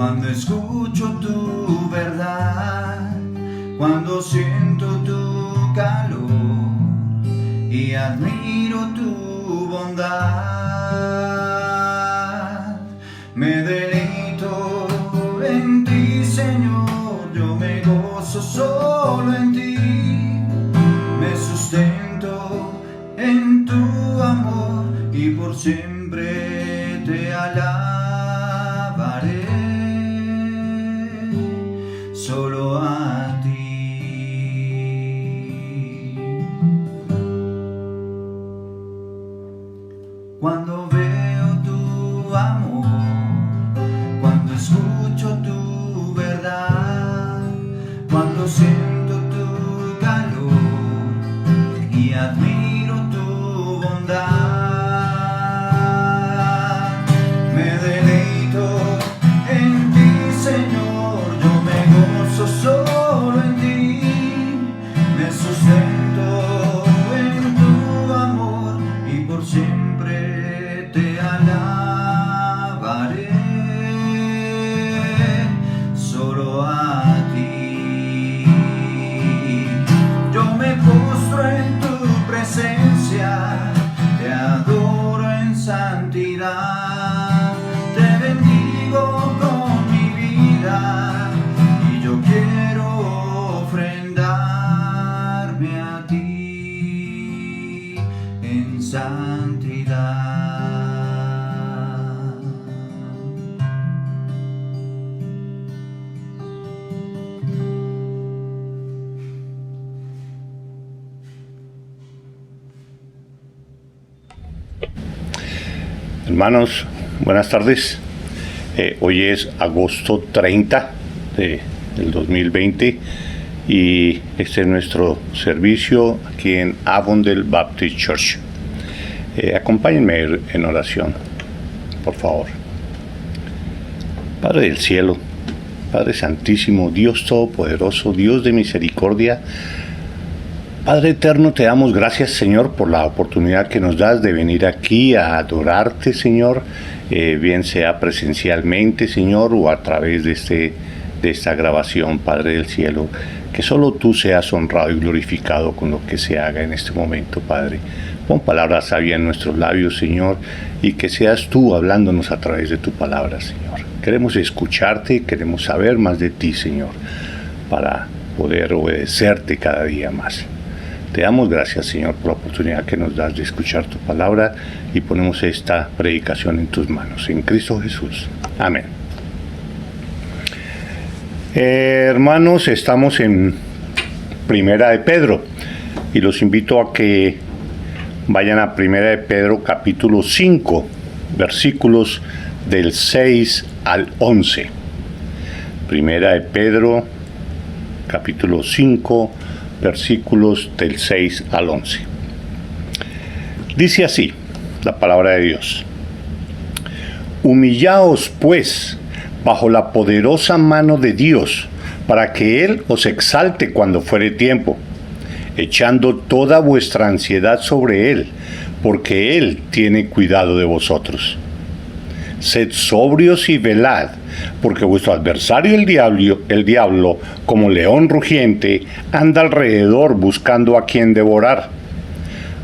Cuando escucho tu verdad, cuando siento tu calor y admiro tu bondad, me deleito en ti, Señor, yo me gozo solo en ti, me sustento en tu amor y por siempre te alabaré, solo a ti. Cuando veo tu amor, cuando escucho tu verdad, cuando siento tu calor y admiro tu bondad, me deleito en ti, Señor, yo me gozo solo en ti, me sustento en tu amor y por siempre te alabaré, solo a ti. Yo me postro en tu presencia, te adoro en santidad, te bendigo con mi vida y yo quiero ofrendarme a ti en santidad. Hermanos, buenas tardes. Hoy es agosto 30 del 2020 y este es nuestro servicio aquí en Avondale Baptist Church. Acompáñenme en oración, por favor. Padre del cielo, Padre santísimo, Dios todopoderoso, Dios de misericordia, Padre eterno, te damos gracias, Señor, por la oportunidad que nos das de venir aquí a adorarte, Señor, bien sea presencialmente, Señor, o a través de esta grabación, Padre del cielo. Que solo tú seas honrado y glorificado con lo que se haga en este momento, Padre. Pon palabras sabias en nuestros labios, Señor, y que seas tú hablándonos a través de tu palabra, Señor. Queremos escucharte, queremos saber más de ti, Señor, para poder obedecerte cada día más. Te damos gracias, Señor, por la oportunidad que nos das de escuchar tu palabra y ponemos esta predicación en tus manos. En Cristo Jesús. Amén. Hermanos, estamos en Primera de Pedro y los invito a que vayan a Primera de Pedro capítulo 5, versículos del 6 al 11. Primera de Pedro capítulo 5, versículos del 6 al 11. Dice así la palabra de Dios: Humillaos pues bajo la poderosa mano de Dios, para que Él os exalte cuando fuere tiempo, echando toda vuestra ansiedad sobre Él, porque Él tiene cuidado de vosotros. Sed sobrios y velad, porque vuestro adversario el diablo, como león rugiente, anda alrededor buscando a quien devorar,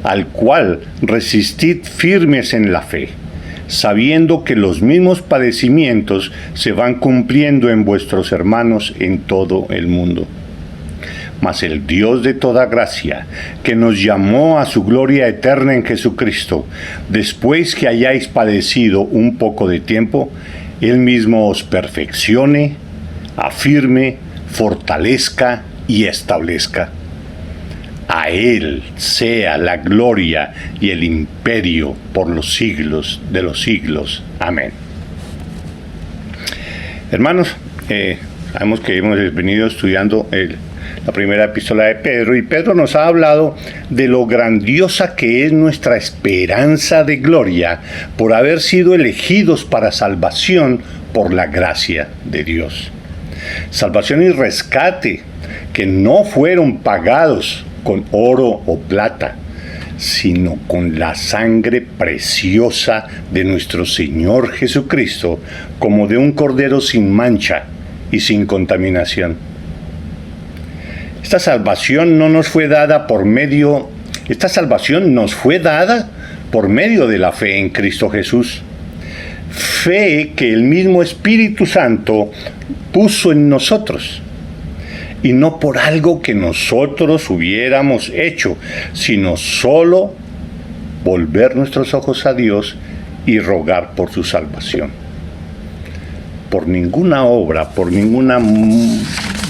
al cual resistid firmes en la fe, sabiendo que los mismos padecimientos se van cumpliendo en vuestros hermanos en todo el mundo. Mas el Dios de toda gracia, que nos llamó a su gloria eterna en Jesucristo, después que hayáis padecido un poco de tiempo, Él mismo os perfeccione, afirme, fortalezca y establezca. A Él sea la gloria y el imperio por los siglos de los siglos. Amén. Hermanos, sabemos que hemos venido estudiando la primera epístola de Pedro, y Pedro nos ha hablado de lo grandiosa que es nuestra esperanza de gloria por haber sido elegidos para salvación por la gracia de Dios. Salvación y rescate que no fueron pagados con oro o plata, sino con la sangre preciosa de nuestro Señor Jesucristo, como de un cordero sin mancha y sin contaminación. Esta salvación nos fue dada por medio de la fe en Cristo Jesús. Fe que el mismo Espíritu Santo puso en nosotros, y no por algo que nosotros hubiéramos hecho, sino solo volver nuestros ojos a Dios y rogar por su salvación. Por ninguna obra, por ninguna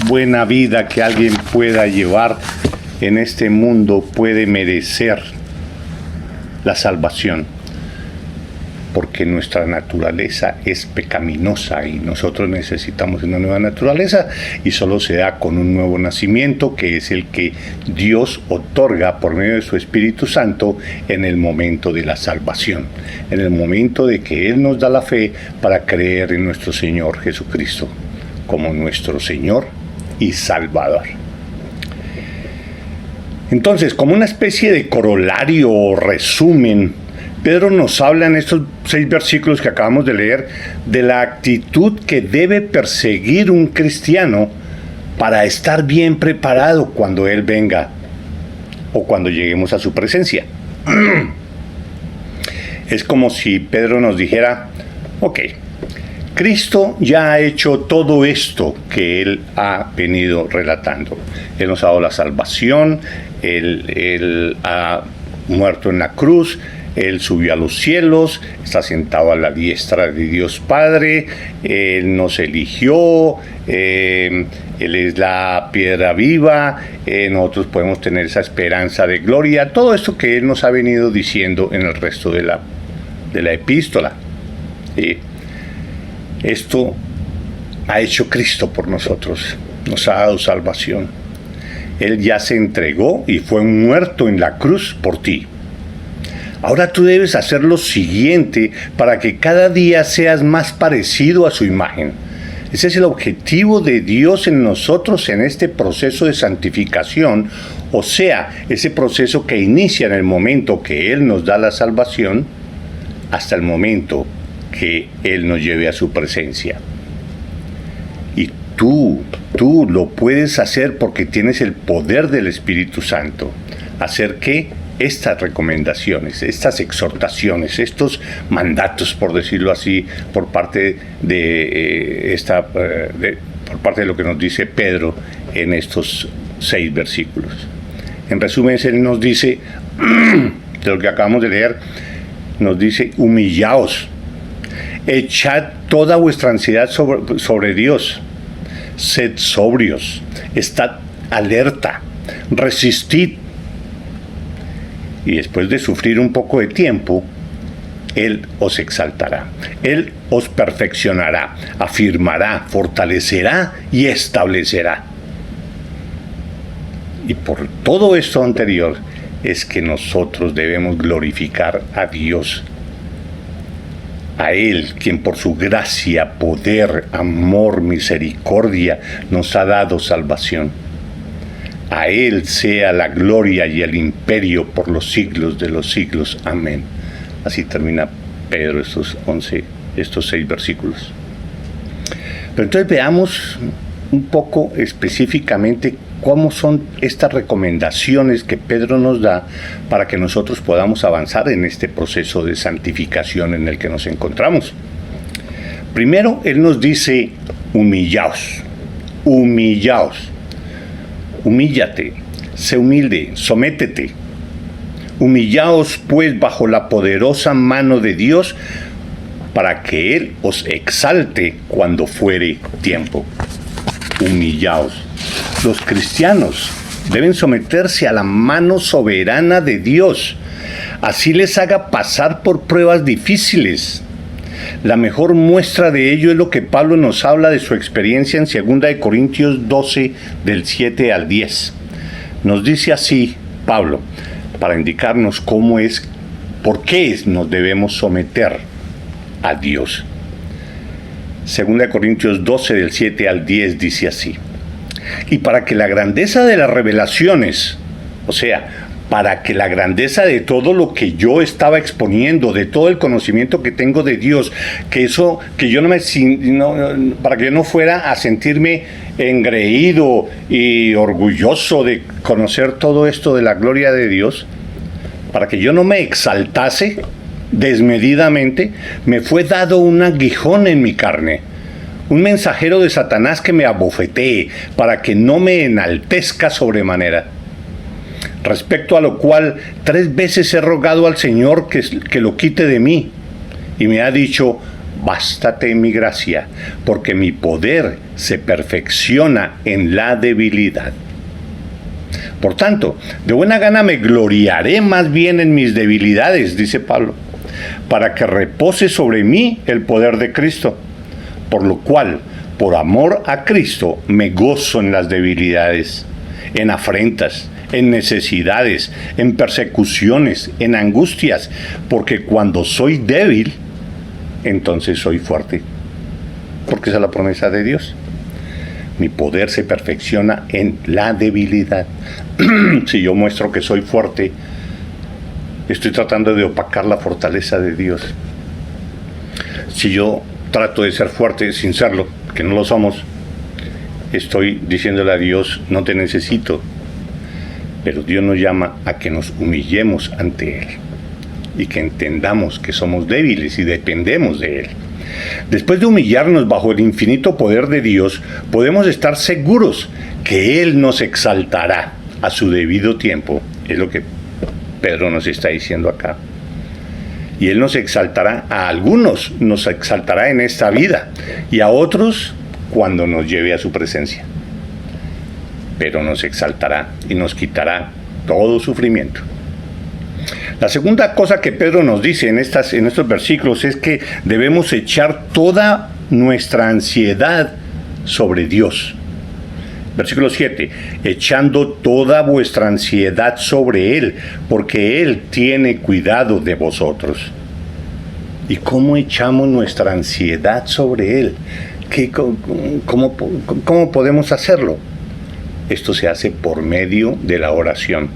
buena vida que alguien pueda llevar en este mundo puede merecer la salvación, porque nuestra naturaleza es pecaminosa y nosotros necesitamos una nueva naturaleza, y solo se da con un nuevo nacimiento, que es el que Dios otorga por medio de su Espíritu Santo en el momento de la salvación, en el momento de que Él nos da la fe para creer en nuestro Señor Jesucristo como nuestro Señor y Salvador. Entonces, como una especie de corolario o resumen, Pedro nos habla en estos 6 versículos que acabamos de leer de la actitud que debe perseguir un cristiano para estar bien preparado cuando Él venga o cuando lleguemos a su presencia. Es como si Pedro nos dijera: ok, Cristo ya ha hecho todo esto que Él ha venido relatando. Él nos ha dado la salvación, Él ha muerto en la cruz, Él subió a los cielos, está sentado a la diestra de Dios Padre, Él nos eligió, Él es la piedra viva, nosotros podemos tener esa esperanza de gloria, todo esto que Él nos ha venido diciendo en el resto de la epístola. Esto ha hecho Cristo por nosotros, nos ha dado salvación. Él ya se entregó y fue muerto en la cruz por ti. Ahora tú debes hacer lo siguiente para que cada día seas más parecido a su imagen. Ese es el objetivo de Dios en nosotros en este proceso de santificación, o sea, ese proceso que inicia en el momento que Él nos da la salvación hasta el momento que Él nos lleve a su presencia. Y tú lo puedes hacer porque tienes el poder del Espíritu Santo. ¿Hacer qué? Estas recomendaciones, estas exhortaciones, estos mandatos, por decirlo así, por parte de por parte de lo que nos dice Pedro en estos 6 versículos. En resumen, Él nos dice, de lo que acabamos de leer, nos dice: humillaos, echad toda vuestra ansiedad sobre Dios, sed sobrios, estad alerta, resistid. Y después de sufrir un poco de tiempo, Él os exaltará, Él os perfeccionará, afirmará, fortalecerá y establecerá. Y por todo esto anterior es que nosotros debemos glorificar a Dios, a Él, quien por su gracia, poder, amor, misericordia nos ha dado salvación. A Él sea la gloria y el imperio por los siglos de los siglos. Amén. Así termina Pedro estos 6 versículos. Pero entonces veamos un poco específicamente cómo son estas recomendaciones que Pedro nos da para que nosotros podamos avanzar en este proceso de santificación en el que nos encontramos. Primero, Él nos dice: humillaos, humillaos. Humíllate, sé humilde, sométete. Humillaos pues bajo la poderosa mano de Dios, para que Él os exalte cuando fuere tiempo. Humillaos. Los cristianos deben someterse a la mano soberana de Dios, así les haga pasar por pruebas difíciles. La mejor muestra de ello es lo que Pablo nos habla de su experiencia en 2 Corintios 12, del 7 al 10. Nos dice así Pablo, para indicarnos por qué nos debemos someter a Dios. 2 Corintios 12, del 7 al 10 dice así: y para que la grandeza de las revelaciones, o sea, para que la grandeza de todo lo que yo estaba exponiendo, de todo el conocimiento que tengo de Dios, que yo para que yo no fuera a sentirme engreído y orgulloso de conocer todo esto de la gloria de Dios, para que yo no me exaltase desmedidamente, me fue dado un aguijón en mi carne, un mensajero de Satanás que me abofetee, para que no me enaltezca sobremanera. Respecto a lo cual 3 veces he rogado al Señor que lo quite de mí, y me ha dicho: bástate mi gracia, porque mi poder se perfecciona en la debilidad. Por tanto, de buena gana me gloriaré más bien en mis debilidades, dice Pablo, para que repose sobre mí el poder de Cristo. Por lo cual, por amor a Cristo, me gozo en las debilidades, en afrentas, en necesidades, en persecuciones, en angustias, porque cuando soy débil, entonces soy fuerte. Porque esa es la promesa de Dios. Mi poder se perfecciona en la debilidad. Si yo muestro que soy fuerte, estoy tratando de opacar la fortaleza de Dios. Si yo trato de ser fuerte sin serlo, que no lo somos, estoy diciéndole a Dios: no te necesito. Pero Dios nos llama a que nos humillemos ante Él y que entendamos que somos débiles y dependemos de Él. Después de humillarnos bajo el infinito poder de Dios, podemos estar seguros que Él nos exaltará a su debido tiempo. Es lo que Pedro nos está diciendo acá. Y Él nos exaltará, a algunos nos exaltará en esta vida y a otros cuando nos lleve a su presencia. Pero nos exaltará y nos quitará todo sufrimiento. La segunda cosa que Pedro nos dice en estos versículos es que debemos echar toda nuestra ansiedad sobre Dios. Versículo 7, echando toda vuestra ansiedad sobre Él, porque Él tiene cuidado de vosotros. ¿Y cómo echamos nuestra ansiedad sobre Él? ¿Cómo podemos hacerlo? Esto se hace por medio de la oración.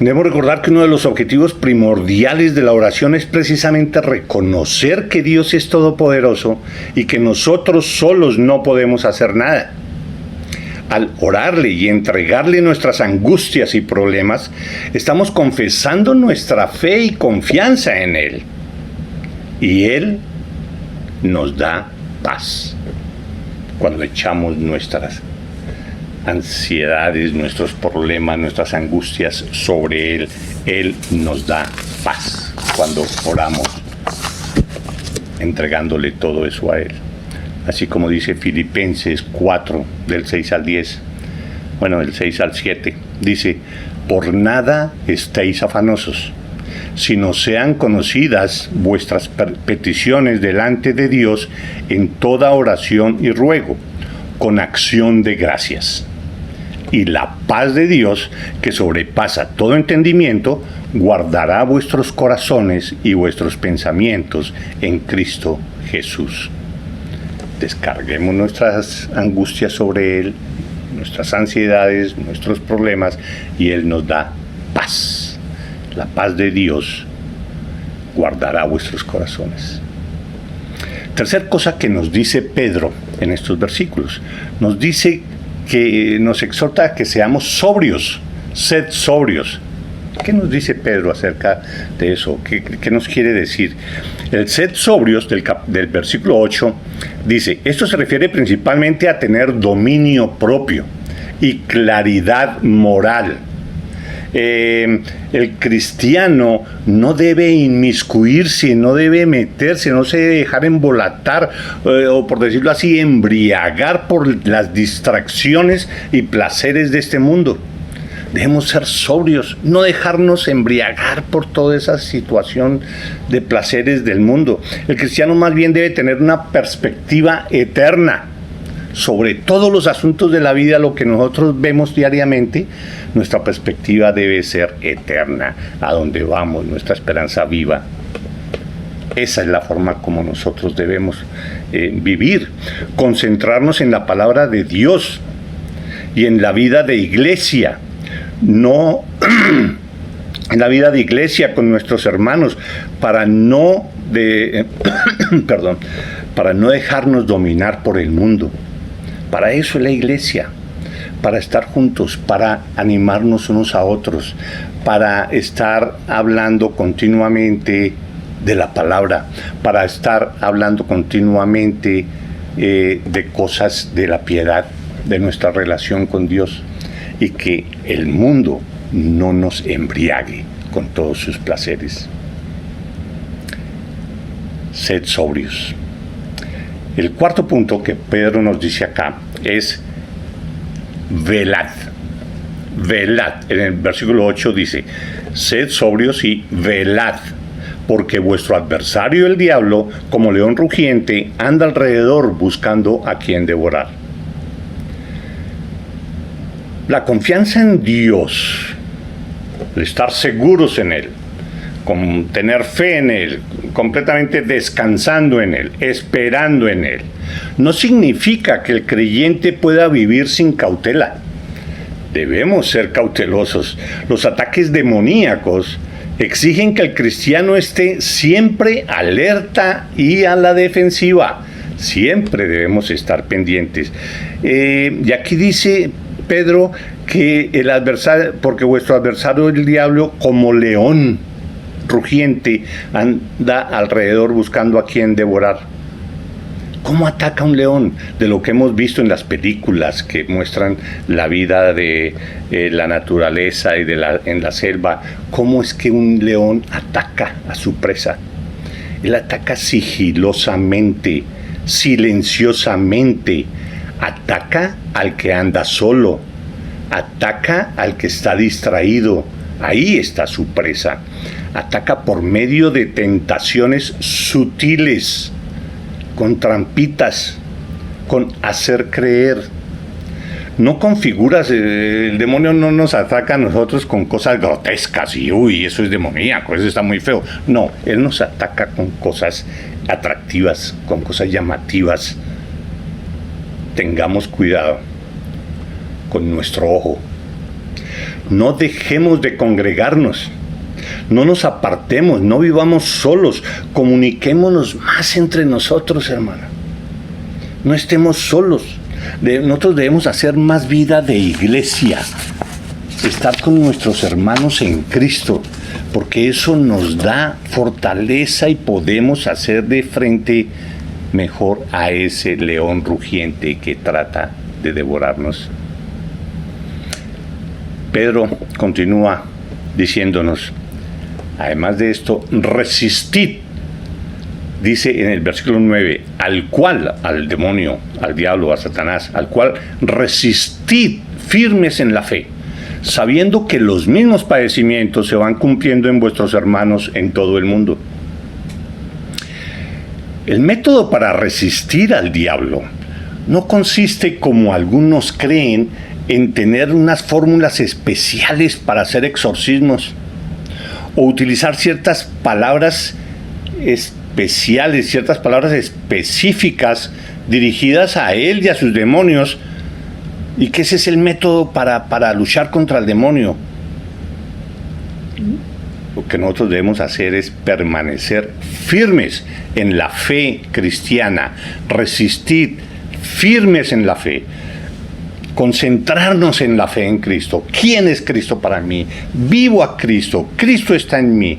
Debemos recordar que uno de los objetivos primordiales de la oración es precisamente reconocer que Dios es todopoderoso y que nosotros solos no podemos hacer nada. Al orarle y entregarle nuestras angustias y problemas, estamos confesando nuestra fe y confianza en Él. Y Él nos da paz cuando echamos nuestras ansiedades, nuestros problemas, nuestras angustias sobre Él. Él nos da paz cuando oramos, entregándole todo eso a Él. Así como dice Filipenses 4, del 6 al 10, del 6 al 7, dice: por nada estéis afanosos, sino sean conocidas vuestras peticiones delante de Dios en toda oración y ruego, con acción de gracias. Y la paz de Dios, que sobrepasa todo entendimiento, guardará vuestros corazones y vuestros pensamientos en Cristo Jesús. Descarguemos nuestras angustias sobre Él, nuestras ansiedades, nuestros problemas, y Él nos da paz. La paz de Dios guardará vuestros corazones. Tercer cosa que nos dice Pedro en estos versículos, nos dice que nos exhorta a que seamos sobrios, sed sobrios. ¿Qué nos dice Pedro acerca de eso? ¿Qué nos quiere decir? El sed sobrios del versículo 8 dice: esto se refiere principalmente a tener dominio propio y claridad moral. El cristiano no debe inmiscuirse, no debe meterse, no se debe dejar embolatar o, por decirlo así, embriagar por las distracciones y placeres de este mundo. Debemos ser sobrios, no dejarnos embriagar por toda esa situación de placeres del mundo. El cristiano más bien debe tener una perspectiva eterna sobre todos los asuntos de la vida, lo que nosotros vemos diariamente. Nuestra perspectiva debe ser eterna, a donde vamos, nuestra esperanza viva. Esa es la forma como nosotros debemos vivir, concentrarnos en la palabra de Dios y en la vida de iglesia. no en la vida de iglesia con nuestros hermanos, para no dejarnos dominar por el mundo. Para eso es la iglesia, para estar juntos, para animarnos unos a otros, para estar hablando continuamente de la palabra, para estar hablando continuamente de cosas de la piedad, de nuestra relación con Dios, y que el mundo no nos embriague con todos sus placeres. Sed sobrios. El cuarto punto que Pedro nos dice acá es velad. Velad. En el versículo 8 dice, sed sobrios y velad, porque vuestro adversario el diablo, como león rugiente, anda alrededor buscando a quien devorar. La confianza en Dios, el estar seguros en Él, con tener fe en Él, completamente descansando en Él, esperando en Él, no significa que el creyente pueda vivir sin cautela. Debemos ser cautelosos. Los ataques demoníacos exigen que el cristiano esté siempre alerta y a la defensiva. Siempre debemos estar pendientes. Y aquí dice Pedro que el adversario, porque vuestro adversario el diablo, como león rugiente, anda alrededor buscando a quien devorar. ¿Cómo ataca un león? De lo que hemos visto en las películas que muestran la vida de la naturaleza y en la selva, ¿cómo es que un león ataca a su presa? Él ataca sigilosamente, silenciosamente, ataca al que anda solo, ataca al que está distraído, ahí está su presa, ataca por medio de tentaciones sutiles, con trampitas, con hacer creer, no con figuras. El demonio no nos ataca a nosotros con cosas grotescas y uy, eso es demoníaco, eso está muy feo. No, él nos ataca con cosas atractivas, con cosas llamativas. Tengamos cuidado con nuestro ojo. No dejemos de congregarnos. No nos apartemos, no vivamos solos, comuniquémonos más entre nosotros, hermano. No estemos solos. Nosotros debemos hacer más vida de iglesia, estar con nuestros hermanos en Cristo, porque eso nos da fortaleza y podemos hacer de frente mejor a ese león rugiente que trata de devorarnos. Pedro continúa diciéndonos, además de esto, resistid, dice en el versículo 9, al demonio, al diablo, a Satanás, al cual resistid firmes en la fe, sabiendo que los mismos padecimientos se van cumpliendo en vuestros hermanos en todo el mundo. El método para resistir al diablo no consiste, como algunos creen, en tener unas fórmulas especiales para hacer exorcismos, o utilizar ciertas palabras especiales, ciertas palabras específicas dirigidas a él y a sus demonios, y que ese es el método para luchar contra el demonio. Lo que nosotros debemos hacer es permanecer firmes en la fe cristiana, resistir firmes en la fe, concentrarnos en la fe en Cristo. ¿Quién es Cristo para mí? Vivo a Cristo, Cristo está en mí,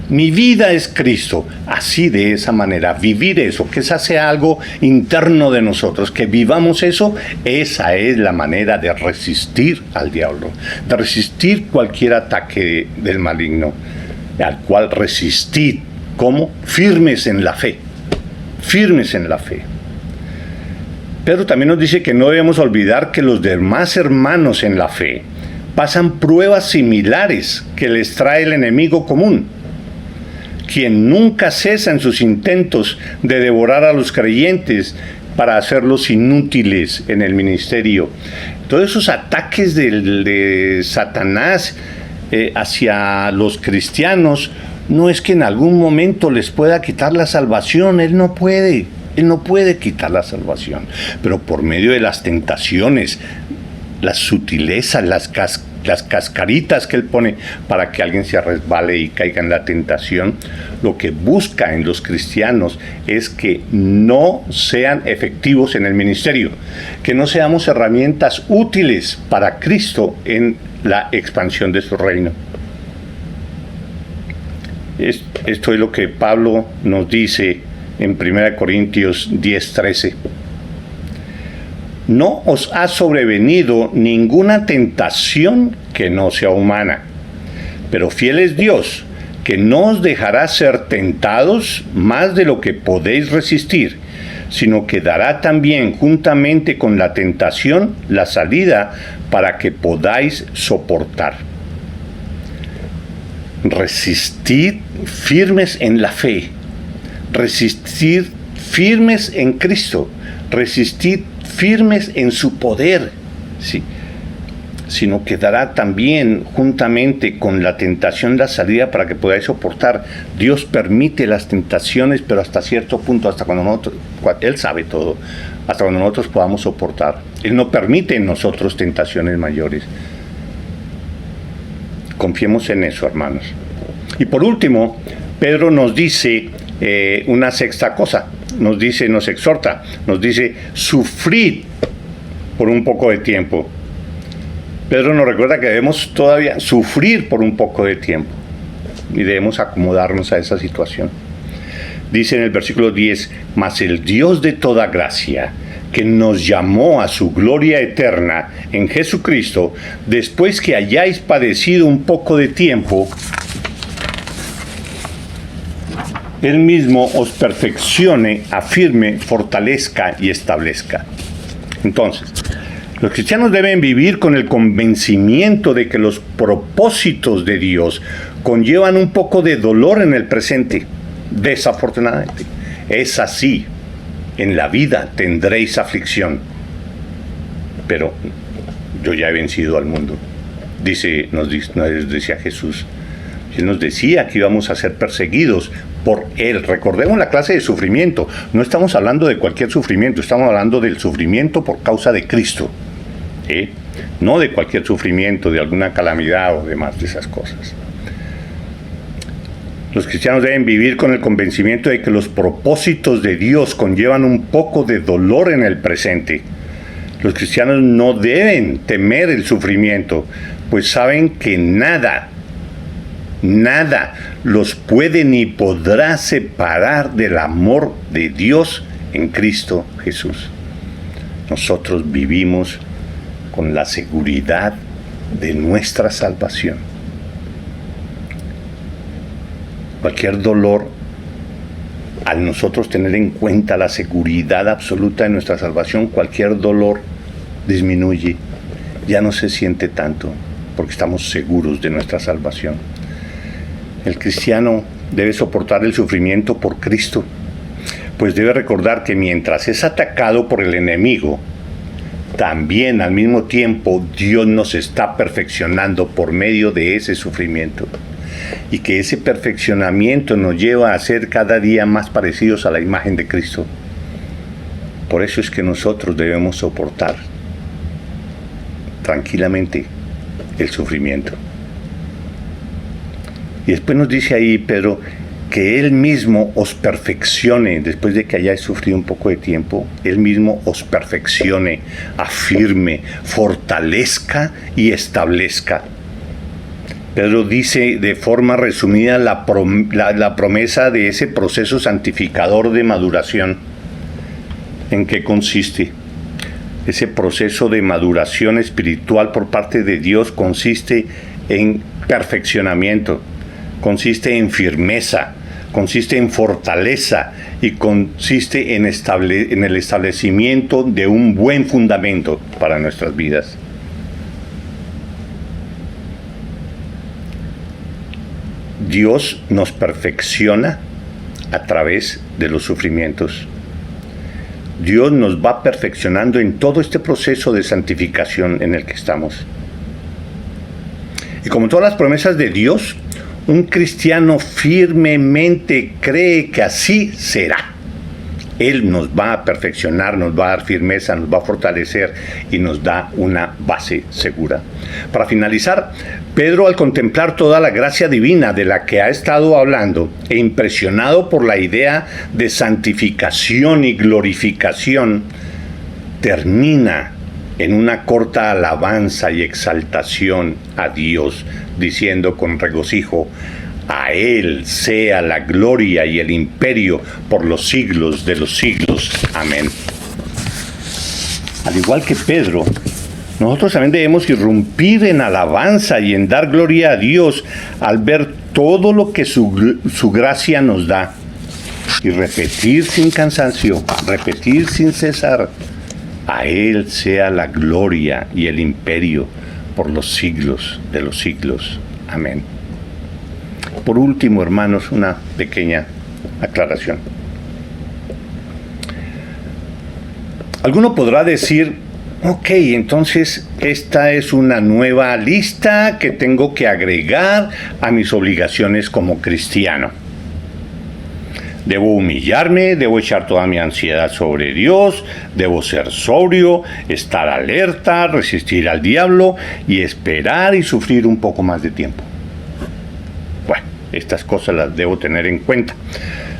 mi vida es Cristo. Así, de esa manera, vivir eso, que esa sea algo interno de nosotros, que vivamos eso. Esa es la manera de resistir al diablo, de resistir cualquier ataque del maligno, al cual resistir. ¿Cómo? Firmes en la fe, firmes en la fe. Pedro también nos dice que no debemos olvidar que los demás hermanos en la fe pasan pruebas similares que les trae el enemigo común, quien nunca cesa en sus intentos de devorar a los creyentes para hacerlos inútiles en el ministerio. Todos esos ataques de Satanás hacia los cristianos no es que en algún momento les pueda quitar la salvación. Él no puede quitar la salvación, pero por medio de las tentaciones, las sutilezas, las las cascaritas que él pone para que alguien se resbale y caiga en la tentación, lo que busca en los cristianos es que no sean efectivos en el ministerio, que no seamos herramientas útiles para Cristo en la expansión de su reino. Esto es lo que Pablo nos dice en 1 Corintios 10:13. No os ha sobrevenido ninguna tentación que no sea humana, pero fiel es Dios, que no os dejará ser tentados más de lo que podéis resistir, sino que dará también juntamente con la tentación la salida para que podáis soportar. Resistid firmes en la fe, resistid firmes en Cristo, resistid firmes en su poder, sí, sino que dará también juntamente con la tentación la salida para que podáis soportar. Dios permite las tentaciones, pero hasta cierto punto, hasta cuando nosotros, Él sabe todo, hasta cuando nosotros podamos soportar. Él no permite en nosotros tentaciones mayores. Confiemos en eso, hermanos. Y por último, Pedro nos dice una sexta cosa. Nos exhorta, nos dice, sufrid por un poco de tiempo. Pedro nos recuerda que debemos todavía sufrir por un poco de tiempo y debemos acomodarnos a esa situación. Dice en el versículo 10, mas el Dios de toda gracia, que nos llamó a su gloria eterna en Jesucristo, después que hayáis padecido un poco de tiempo, Él mismo os perfeccione, afirme, fortalezca y establezca. Entonces, los cristianos deben vivir con el convencimiento de que los propósitos de Dios conllevan un poco de dolor en el presente. Desafortunadamente, es así. En la vida tendréis aflicción. Pero yo ya he vencido al mundo. Nos decía Jesús. Él nos decía que íbamos a ser perseguidos por Él. Recordemos la clase de sufrimiento. No estamos hablando de cualquier sufrimiento, estamos hablando del sufrimiento por causa de Cristo. No de cualquier sufrimiento, de alguna calamidad o demás de esas cosas. Los cristianos deben vivir con el convencimiento de que los propósitos de Dios conllevan un poco de dolor en el presente. Los cristianos no deben temer el sufrimiento, pues saben que nada los puede ni podrá separar del amor de Dios en Cristo Jesús. Nosotros vivimos con la seguridad de nuestra salvación. Cualquier dolor, al nosotros tener en cuenta la seguridad absoluta de nuestra salvación, cualquier dolor disminuye, ya no se siente tanto, porque estamos seguros de nuestra salvación. El cristiano debe soportar el sufrimiento por Cristo, pues debe recordar que mientras es atacado por el enemigo, también al mismo tiempo Dios nos está perfeccionando por medio de ese sufrimiento, y que ese perfeccionamiento nos lleva a ser cada día más parecidos a la imagen de Cristo. Por eso es que nosotros debemos soportar tranquilamente el sufrimiento. Y después nos dice ahí Pedro que Él mismo os perfeccione, después de que hayáis sufrido un poco de tiempo, Él mismo os perfeccione, afirme, fortalezca y establezca. Pedro dice de forma resumida la promesa de ese proceso santificador de maduración. ¿En qué consiste? Ese proceso de maduración espiritual por parte de Dios consiste en perfeccionamiento, consiste en firmeza, consiste en fortaleza y consiste en el establecimiento de un buen fundamento para nuestras vidas. Dios nos perfecciona a través de los sufrimientos. Dios nos va perfeccionando en todo este proceso de santificación en el que estamos. Y como todas las promesas de Dios, un cristiano firmemente cree que así será. Él nos va a perfeccionar, nos va a dar firmeza, nos va a fortalecer y nos da una base segura. Para finalizar, Pedro, al contemplar toda la gracia divina de la que ha estado hablando e impresionado por la idea de santificación y glorificación, termina en una corta alabanza y exaltación a Dios, diciendo con regocijo: a Él sea la gloria y el imperio por los siglos de los siglos. Amén. Al igual que Pedro, nosotros también debemos irrumpir en alabanza y en dar gloria a Dios al ver todo lo que su gracia nos da. Y repetir sin cansancio, repetir sin cesar: a Él sea la gloria y el imperio por los siglos de los siglos. Amén. Por último, hermanos, una pequeña aclaración. Alguno podrá decir: ok, entonces esta es una nueva lista que tengo que agregar a mis obligaciones como cristiano. Debo humillarme, debo echar toda mi ansiedad sobre Dios, debo ser sobrio, estar alerta, resistir al diablo y esperar y sufrir un poco más de tiempo. Bueno, estas cosas las debo tener en cuenta.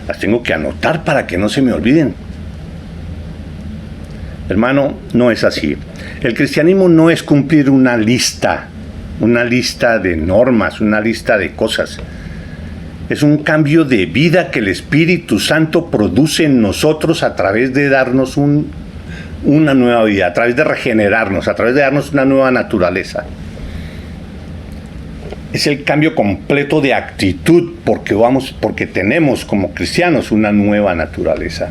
Las tengo que anotar para que no se me olviden. Hermano, no es así. El cristianismo no es cumplir una lista de normas, una lista de cosas. Es un cambio de vida que el Espíritu Santo produce en nosotros a través de darnos una nueva vida, a través de regenerarnos, a través de darnos una nueva naturaleza. Es el cambio completo de actitud porque tenemos como cristianos una nueva naturaleza.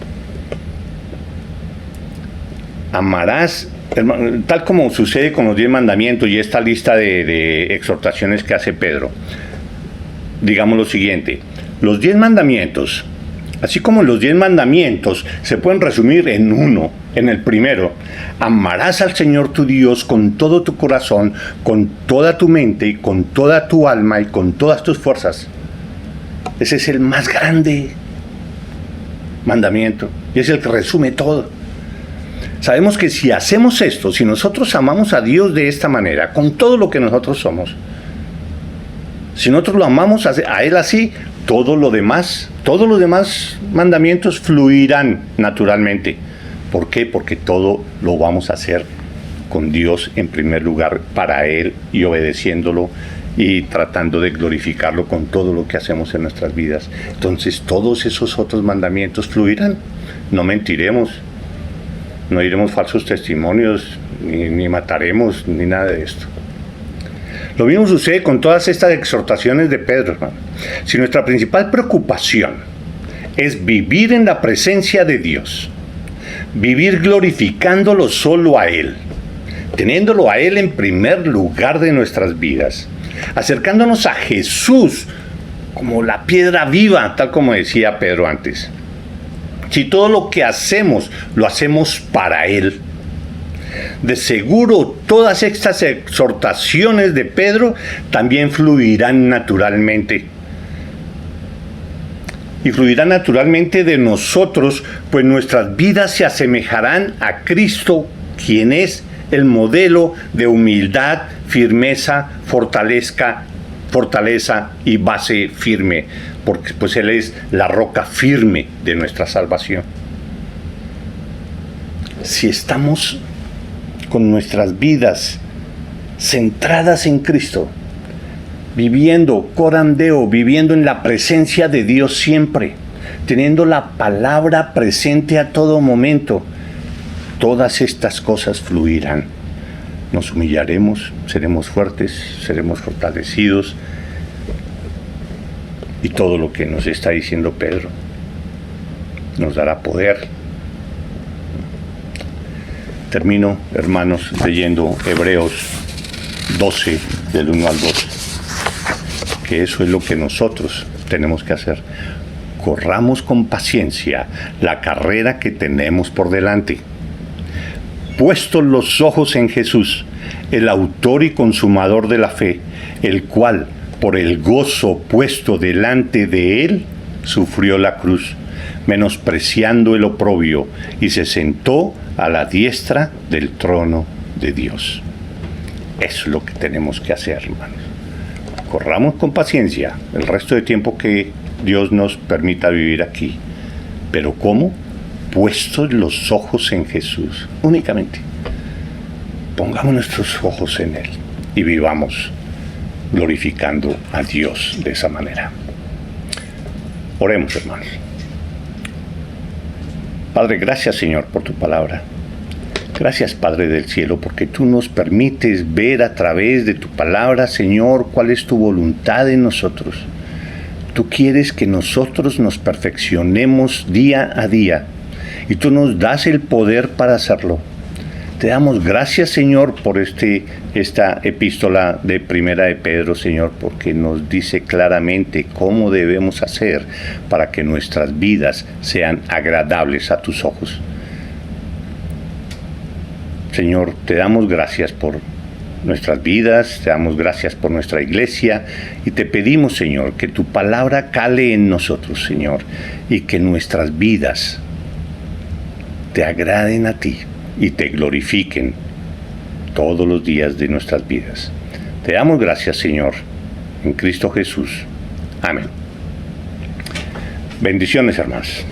Amarás, hermano, tal como sucede con los 10 mandamientos y esta lista de exhortaciones que hace Pedro. Digamos lo siguiente: los 10 mandamientos, así como los 10 mandamientos se pueden resumir en uno, en el primero: amarás al Señor tu Dios con todo tu corazón, con toda tu mente y con toda tu alma y con todas tus fuerzas. Ese es el más grande mandamiento y es el que resume todo. Sabemos que si hacemos esto, si nosotros amamos a Dios de esta manera, con todo lo que nosotros somos, si nosotros lo amamos a Él así, todos los demás mandamientos fluirán naturalmente. ¿Por qué? Porque todo lo vamos a hacer con Dios en primer lugar, para Él, y obedeciéndolo y tratando de glorificarlo con todo lo que hacemos en nuestras vidas. Entonces todos esos otros mandamientos fluirán. No mentiremos, no diremos falsos testimonios, ni mataremos, ni nada de esto. Lo mismo sucede con todas estas exhortaciones de Pedro, hermano. Si nuestra principal preocupación es vivir en la presencia de Dios, vivir glorificándolo solo a Él, teniéndolo a Él en primer lugar de nuestras vidas, acercándonos a Jesús como la piedra viva, tal como decía Pedro antes. Si todo lo que hacemos, lo hacemos para Él, de seguro todas estas exhortaciones de Pedro también fluirán naturalmente. Y fluirán naturalmente de nosotros, pues nuestras vidas se asemejarán a Cristo, quien es el modelo de humildad, firmeza, fortaleza y base firme, porque pues Él es la roca firme de nuestra salvación. Si estamos con nuestras vidas centradas en Cristo, viviendo corandeo, viviendo en la presencia de Dios siempre, teniendo la palabra presente a todo momento, todas estas cosas fluirán. Nos humillaremos, seremos fuertes, seremos fortalecidos, y todo lo que nos está diciendo Pedro nos dará poder. Termino, hermanos, leyendo Hebreos 12, del 1 al 12, que eso es lo que nosotros tenemos que hacer. Corramos con paciencia la carrera que tenemos por delante, puestos los ojos en Jesús, el autor y consumador de la fe, el cual, por el gozo puesto delante de Él, sufrió la cruz, menospreciando el oprobio, y se sentó a la diestra del trono de Dios. Eso es lo que tenemos que hacer, hermanos. Corramos con paciencia el resto de tiempo que Dios nos permita vivir aquí. ¿Pero cómo? Puestos los ojos en Jesús, únicamente. Pongamos nuestros ojos en Él y vivamos glorificando a Dios de esa manera. Oremos, hermanos. Padre, gracias, Señor, por tu palabra. Gracias, Padre del cielo, porque tú nos permites ver a través de tu palabra, Señor, cuál es tu voluntad en nosotros. Tú quieres que nosotros nos perfeccionemos día a día y tú nos das el poder para hacerlo. Te damos gracias, Señor, por esta epístola de Primera de Pedro, Señor, porque nos dice claramente cómo debemos hacer para que nuestras vidas sean agradables a tus ojos. Señor, te damos gracias por nuestras vidas, te damos gracias por nuestra iglesia y te pedimos, Señor, que tu palabra cale en nosotros, Señor, y que nuestras vidas te agraden a ti y te glorifiquen todos los días de nuestras vidas. Te damos gracias, Señor, en Cristo Jesús. Amén. Bendiciones, hermanos.